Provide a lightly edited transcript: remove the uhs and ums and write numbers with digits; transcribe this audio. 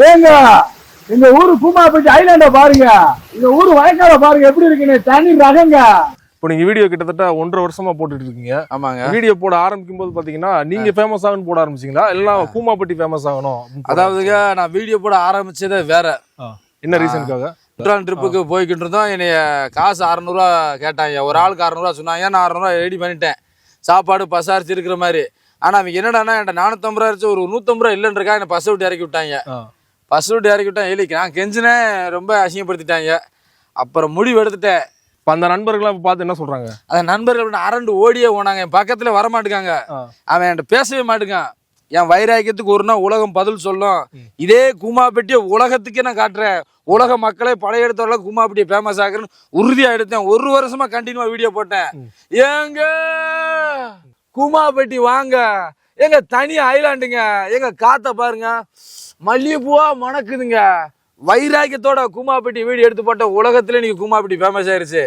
ஏங்க எங்க ஊரு கூமாப்பட்டி ஐலாண்ட பாருங்க, இந்த ஊரு வயக்கால பாருங்க எப்படி இருக்குன்னு, தனி ரகங்க. இப்போ நீங்க வீடியோ கிட்டத்தட்ட 1.5 வருஷமா போட்டுட்டு இருக்கீங்க. ஆமாங்க. வீடியோ போட ஆரம்பிக்கும் போது பாத்தீங்கன்னா நீங்க ஃபேமஸ் ஆகணும்னு போட ஆரம்பிச்சீங்களா, எல்லாம் கூமாப்பட்டி ஃபேமஸ் ஆகணும்? அதாவதுங்க நான் வீடியோ போட ஆரம்பிச்சதே வேற. என்ன ரீசனுக்காக? ட்ரிப்புக்கு போய்கிட்டு இருந்தோம். என்னைய காசு 600 ரூபா கேட்டாங்க. ஒரு ஆளுக்கு 600 ரூபா சொன்னாங்க. நான் 600 ரூபா ரெடி பண்ணிட்டேன், சாப்பாடு பசாரிச்சு இருக்கிற மாதிரி. ஆனா அவங்க என்னடானா என்கிட்ட 450 ரூபா இருந்துச்சு, ஒரு 150 ரூபா இல்லைன்றக்கா என்னை பஸ் விட்டு இறக்கி விட்டாங்க. பஸ் விட்டு இறக்கி விட்டான் ஏலிக்கு நான் கெஞ்சினேன், ரொம்ப அசிங்கப்படுத்திட்டாங்க. அப்புறம் முடிவு எடுத்துட்டேன். இப்போ அந்த நண்பர்கள்லாம் பார்த்து என்ன சொல்றாங்க? அந்த நண்பர்கள் அரண்டு ஓடியே போனாங்க, என் பக்கத்துல வர மாட்டேங்காங்க. அவன் என்கிட்ட பேசவே மாட்டேங்கான். என் வைராக்கியத்துக்கு ஒரு நாள் உலகம் பதில் சொல்லும். இதே கூமாப்பட்டியை உலகத்துக்கே நான் காட்டுறேன், உலக மக்களை படையெடுத்தவர்கள கூமாப்பட்டியை ஃபேமஸ் ஆகுறேன்னு உறுதியா எடுத்தேன். 1 வருஷமா கண்டினியூவா வீடியோ போட்டேன். ஏங்க கூமாப்பட்டி வாங்க, எங்க தனி ஐலாண்டுங்க, எங்க காத்த பாருங்க, மல்லிகைப்பூவா மணக்குதுங்க. வைராக்கியத்தோட கூமாப்பட்டி வீடியோ எடுத்து போட்ட உலகத்துல நீங்க கூமாப்பட்டி ஃபேமஸ் ஆயிருச்சு.